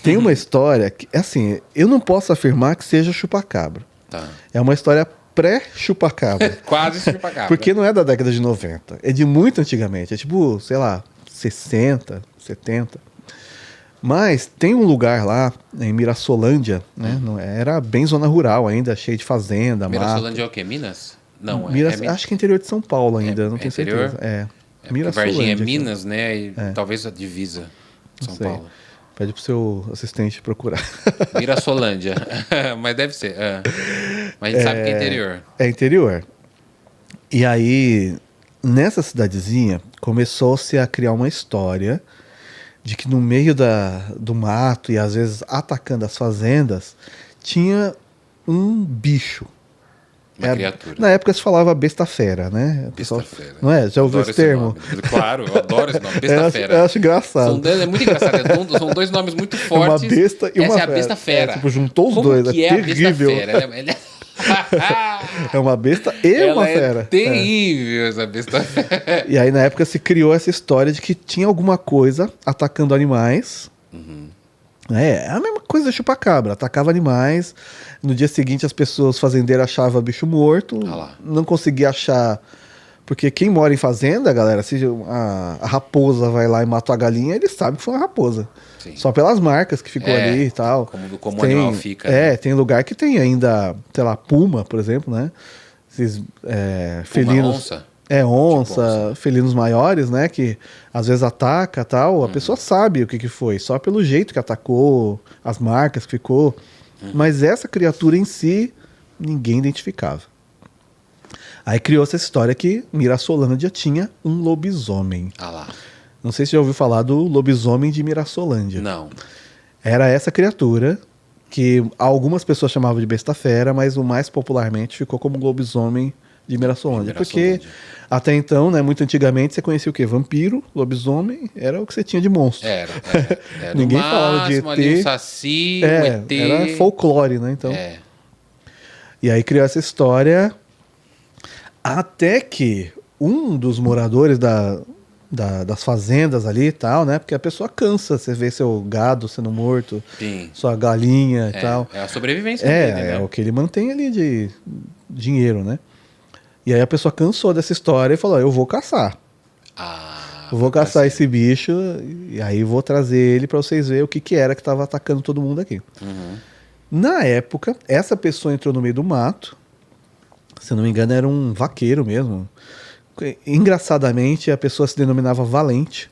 Tem uma história que, assim, eu não posso afirmar que seja chupacabra. Tá. É uma história pré-chupacabra. Quase chupacabra. Porque não é da década de 90. É de muito antigamente. É tipo, sei lá, 60, 70. Mas tem um lugar lá, em Mirassolândia, né? Não, era bem zona rural ainda, cheio de fazenda, Mirassolândia é o quê? Minas? Não, Acho que é interior de São Paulo ainda, não tenho interior? certeza. É. porque Varginha é aqui. Minas, né? E talvez a divisa de São sei. Paulo. Pede pro seu assistente procurar. Mirassolândia. Mas deve ser. Mas a gente sabe que é interior. É interior. E aí, nessa cidadezinha, começou-se a criar uma história de que no meio do mato e às vezes atacando as fazendas, tinha um bicho. Uma criatura. Na época se falava besta-fera, né? Besta-fera. Não é? Já ouviu esse termo? Claro, eu adoro esse nome. Besta-fera. Eu acho engraçado. É muito engraçado. São dois nomes muito fortes. Uma besta e uma Essa é a fera. besta-fera. Tipo, juntou os Como dois. que É terrível. A besta-fera? É uma besta e uma fera. É terrível essa besta-fera. E aí na época se criou essa história de que tinha alguma coisa atacando animais. É a mesma coisa da chupacabra, atacava animais. No dia seguinte as pessoas fazendeiras achavam bicho morto, não conseguia achar, porque quem mora em fazenda, galera, se a raposa vai lá e mata a galinha, ele sabe que foi uma raposa. Sim. Só pelas marcas que ficou ali e tal. Como o animal fica. Né? Tem lugar que tem ainda, sei lá, puma, por exemplo, né? Esses felinos. Onça. Onça, felinos maiores, né? Que às vezes ataca e tal. A pessoa sabe o que foi, só pelo jeito que atacou, as marcas que ficou. Mas essa criatura em si, ninguém identificava. Aí criou-se essa história que Mirassolândia tinha um lobisomem. Lá. Não sei se você já ouviu falar do lobisomem de Mirassolândia. Não. Era essa criatura que algumas pessoas chamavam de besta-fera, mas o mais popularmente ficou como lobisomem de Mirassolândia. Porque até então, né, muito antigamente, você conhecia o quê? Vampiro, lobisomem, era o que você tinha de monstro. Era Ninguém falava de ET. Ali, um saci, um ET. Era folclore, né? Então. E aí criou essa história até que um dos moradores das fazendas ali e tal, né? Porque a pessoa cansa, você vê seu gado sendo morto, Sim. sua galinha e tal. É a sobrevivência dele, né? É o que ele mantém ali de dinheiro, né? E aí a pessoa cansou dessa história e falou, eu vou caçar. Eu vou caçar esse bicho e aí vou trazer ele para vocês verem o que era que estava atacando todo mundo aqui. Na época, essa pessoa entrou no meio do mato, se não me engano era um vaqueiro mesmo. Engraçadamente, a pessoa se denominava Valente.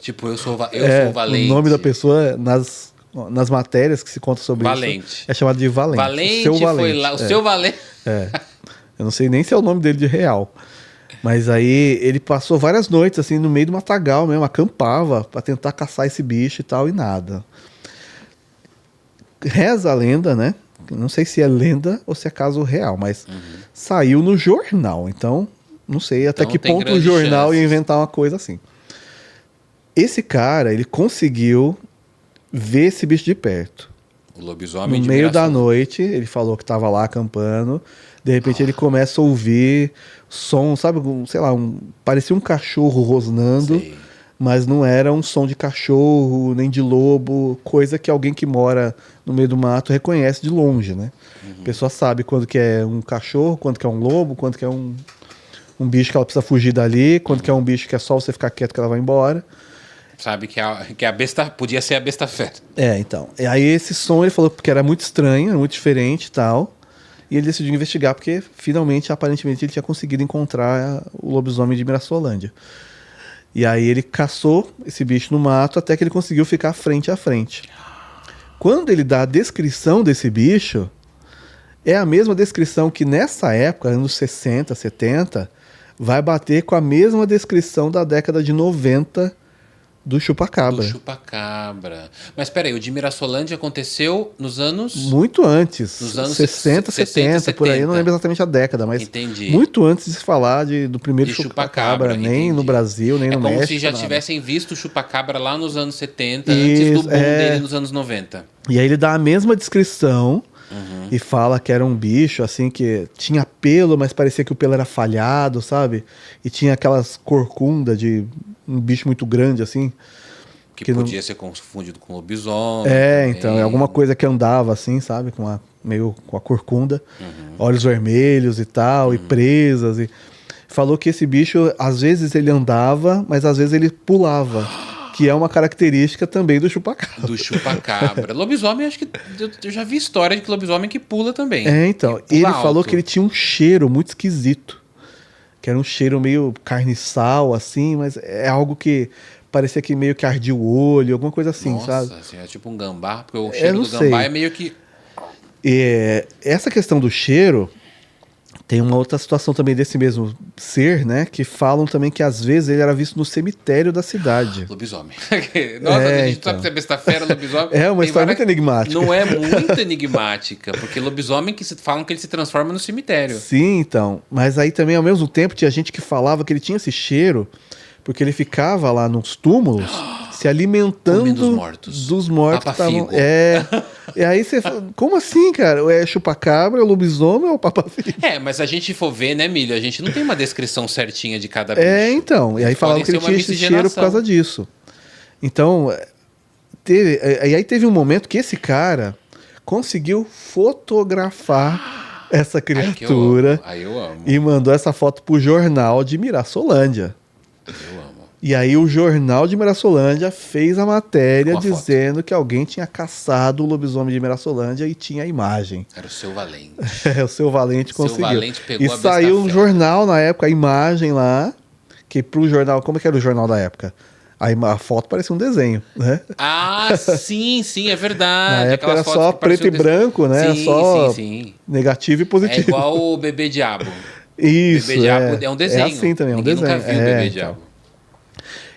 Tipo, eu sou Valente. O nome da pessoa, nas matérias que se conta sobre isso, é chamado de Valente. Valente o seu Valente. Foi lá, o seu Valente. Eu não sei nem se é o nome dele de real. Mas aí ele passou várias noites assim no meio do matagal mesmo, acampava para tentar caçar esse bicho e tal, e nada. Reza a lenda, né? Não sei se é lenda ou se é caso real, mas saiu no jornal. Então, não sei até que ponto o jornal ia inventar uma coisa assim. Esse cara, ele conseguiu ver esse bicho de perto. O lobisomem no meio da noite, ele falou que estava lá acampando. De repente ele começa a ouvir som, sabe? Sei lá, parecia um cachorro rosnando, mas não era um som de cachorro, nem de lobo, coisa que alguém que mora no meio do mato reconhece de longe, né? A pessoa sabe quando que é um cachorro, quando que é um lobo, quando que é um bicho que ela precisa fugir dali, quando que é um bicho que é só você ficar quieto que ela vai embora. Sabe que a besta podia ser a besta-fera. Então. E aí esse som ele falou que era muito estranho, era muito diferente e tal. E ele decidiu investigar porque finalmente, aparentemente, ele tinha conseguido encontrar o lobisomem de Mirassolândia. E aí ele caçou esse bicho no mato até que ele conseguiu ficar frente a frente. Quando ele dá a descrição desse bicho, é a mesma descrição que nessa época, anos 60, 70, vai bater com a mesma descrição da década de 90 do chupacabra. Mas peraí, o de Mirassolândia aconteceu nos anos... Muito antes. Nos anos 60, 70, por aí. Eu não lembro exatamente a década, mas muito antes de se falar do primeiro chupacabra. Nem no Brasil, nem no México. É como se já tivessem visto o chupacabra lá nos anos 70, antes do boom dele nos anos 90. E aí ele dá a mesma descrição e fala que era um bicho, assim, que tinha pelo, mas parecia que o pelo era falhado, sabe? E tinha aquelas corcundas de um bicho muito grande, assim. Que Que podia ser confundido com lobisomem. então, é alguma coisa que andava assim, sabe? Meio com a corcunda, olhos vermelhos e tal, e presas. E falou que esse bicho, às vezes ele andava, mas às vezes ele pulava. Que é uma característica também do chupacabra. Do chupacabra. Lobisomem, acho que eu já vi história de que lobisomem que pula também. Então. Que Ele pula falou alto. que ele tinha um cheiro muito esquisito. Que era um cheiro meio carniçal, assim, mas é algo que parecia que meio que ardia o olho, alguma coisa assim, Nossa, sabe? assim, é tipo um gambá, porque o cheiro não do gambá sei. é meio que... Essa questão do cheiro, tem uma outra situação também desse mesmo ser, né? Que falam também que às vezes ele era visto no cemitério da cidade. Lobisomem. Nossa, a gente então. sabe saber se tá fera, lobisomem. É uma Tem história muito enigmática. Não é muito enigmática, porque lobisomem falam que ele se transforma no cemitério. Sim, então. Mas aí também, ao mesmo tempo, tinha gente que falava que ele tinha esse cheiro porque ele ficava lá nos túmulos se alimentando Comendo os mortos. dos mortos Papa que estavam. Figo. E aí você fala, como assim, cara? É chupacabra, é o lobisomem ou o Papa Figo? Mas se a gente for ver, né, Milho? A gente não tem uma descrição certinha de cada bicho. Então. E aí falavam que ele tinha esse cheiro por causa disso. Então, e aí teve um momento que esse cara conseguiu fotografar essa criatura Aí eu amo. e mandou essa foto pro jornal de Mirassolândia. Eu amo. E aí o jornal de Mirassolândia fez a matéria Com a dizendo que alguém tinha caçado o lobisomem de Mirassolândia e tinha a imagem. Era o seu Valente. O seu Valente O Seu conseguiu. Valente pegou E a besta saiu um fera. jornal na época, a imagem lá, que pro jornal, como é que era o jornal da época? A foto parecia um desenho, né? Ah, sim, é verdade. Na época Aquelas era fotos só que preto e pareciam branco, né? Sim, Só sim. negativo e É positivo. igual o Bebê Diabo. Isso, Bebê Diabo é um desenho. É assim também, é um Ninguém desenho. nunca viu o Bebê Diabo.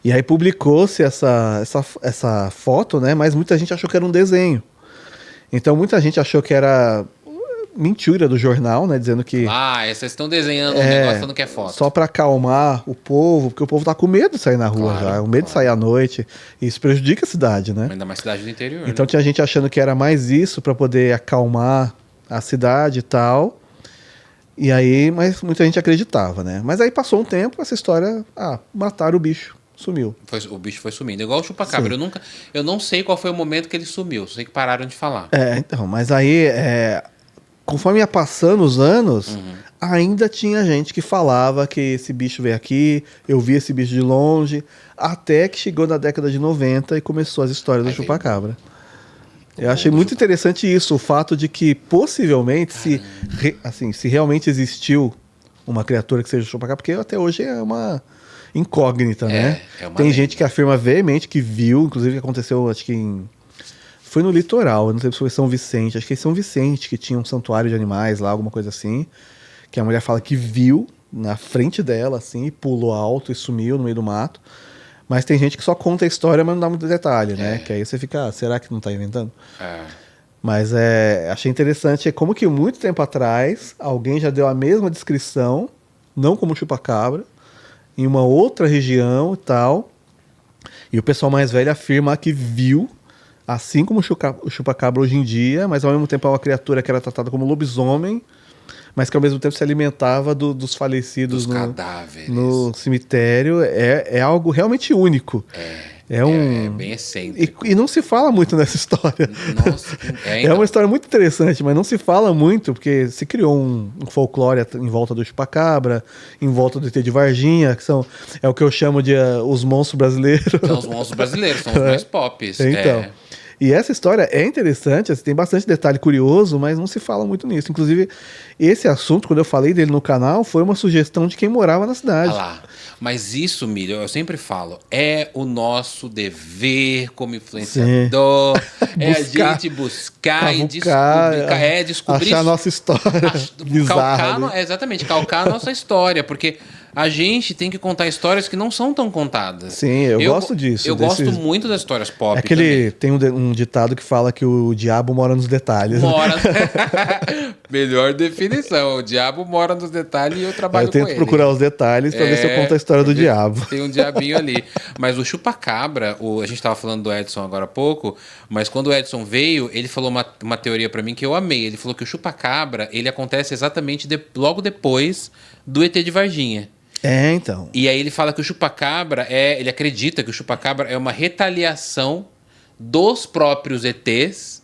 E aí publicou-se essa foto, né? Mas muita gente achou que era um desenho. Então muita gente achou que era mentira do jornal, né? Dizendo que Vocês estão desenhando um negócio falando que é foto. só para acalmar o povo, porque o povo tá com medo de sair na rua Claro, já, o medo de sair à noite. E isso prejudica a cidade, né? Ainda mais cidade do interior. Então né? tinha gente achando que era mais isso para poder acalmar a cidade e tal. E aí, mas muita gente acreditava, né? Mas aí passou um tempo, essa história, mataram o bicho, sumiu. O bicho foi sumindo. Igual o chupacabra. Eu não sei qual foi o momento que ele sumiu. Só sei que pararam de falar. Então, mas aí, conforme ia passando os anos, ainda tinha gente que falava que esse bicho veio aqui, eu vi esse bicho de longe, até que chegou na década de 90 e começou as histórias do chupacabra. Eu achei muito interessante isso, o fato de que possivelmente, se realmente existiu uma criatura que seja o chupacabra, porque até hoje é uma incógnita, né? Tem gente que afirma veemente que viu, inclusive que aconteceu, acho que foi no litoral, eu não sei se foi São Vicente, acho que é São Vicente, que tinha um santuário de animais lá, alguma coisa assim, que a mulher fala que viu na frente dela, assim, pulou alto e sumiu no meio do mato. Mas tem gente que só conta a história, mas não dá muito detalhe, né? Que aí você fica, será que não tá inventando? Mas achei interessante, como que muito tempo atrás, alguém já deu a mesma descrição, não como chupacabra, em uma outra região e tal, e o pessoal mais velho afirma que viu, assim como o chupacabra hoje em dia, mas ao mesmo tempo é uma criatura que era tratada como lobisomem, mas que ao mesmo tempo se alimentava dos falecidos dos cadáveres. No cemitério. É algo realmente único. É bem excêntrico. E não se fala muito nessa história. Nossa, é uma história muito interessante, mas não se fala muito, porque se criou um folclore em volta do chupacabra, em volta do ET de Varginha, que é o que eu chamo de os monstros brasileiros. São os monstros brasileiros, são os mais pops. Então. E essa história é interessante, tem bastante detalhe curioso, mas não se fala muito nisso. Inclusive, esse assunto, quando eu falei dele no canal, foi uma sugestão de quem morava na cidade. Mas isso, Milho, eu sempre falo, é o nosso dever como influenciador, a gente buscar e descobrir. Achar a nossa história bizarra. Exatamente, calcar a nossa história, porque a gente tem que contar histórias que não são tão contadas. Sim, eu gosto disso. Eu gosto muito das histórias pop. Tem um ditado que fala que o diabo mora nos detalhes. Mora. Melhor definição. O diabo mora nos detalhes e eu trabalho com ele. Eu tento procurar os detalhes pra ver se eu conto a história do diabo. Tem um diabinho ali. Mas o chupacabra, a gente tava falando do Edson agora há pouco, mas quando o Edson veio, ele falou uma teoria pra mim que eu amei. Ele falou que o chupacabra, ele acontece exatamente logo depois do ET de Varginha. Então. E aí ele fala que o chupacabra ele acredita que o chupacabra é uma retaliação dos próprios ETs,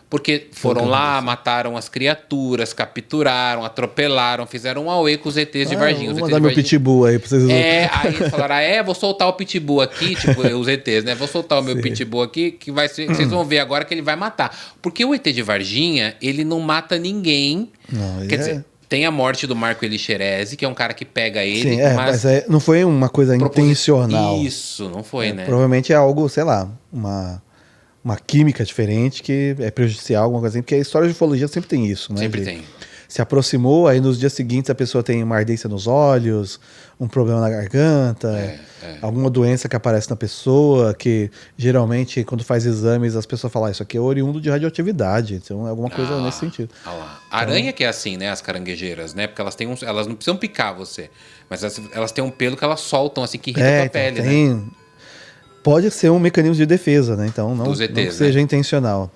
porque foram lá, mataram as criaturas, capturaram, atropelaram, fizeram um auê com os ETs de Varginha. Vou mandar meu pitbull aí pra vocês. Aí eles falaram, vou soltar o pitbull aqui, tipo, os ETs, né? Vou soltar o meu pitbull aqui, que vocês vão ver agora que ele vai matar. Porque o ET de Varginha, ele não mata ninguém. Não, Quer dizer, tem a morte do Marco Elixerese, que é um cara que pega ele. Sim, mas não foi uma coisa intencional. Isso, não foi, né? Provavelmente é algo, sei lá, uma química diferente que é prejudicial, alguma coisa assim, porque a história de ufologia sempre tem isso, né? Sempre tem. Se aproximou, aí nos dias seguintes a pessoa tem uma ardência nos olhos, um problema na garganta, alguma doença que aparece na pessoa, que geralmente quando faz exames as pessoas falam, isso aqui é oriundo de radioatividade, então é alguma coisa nesse sentido. Lá. Aranha que é assim, né, as caranguejeiras, né, porque elas não precisam picar você, mas elas têm um pelo que elas soltam assim, que irrita a pele, né? Pode ser um mecanismo de defesa, né, então não ETs, que seja intencional.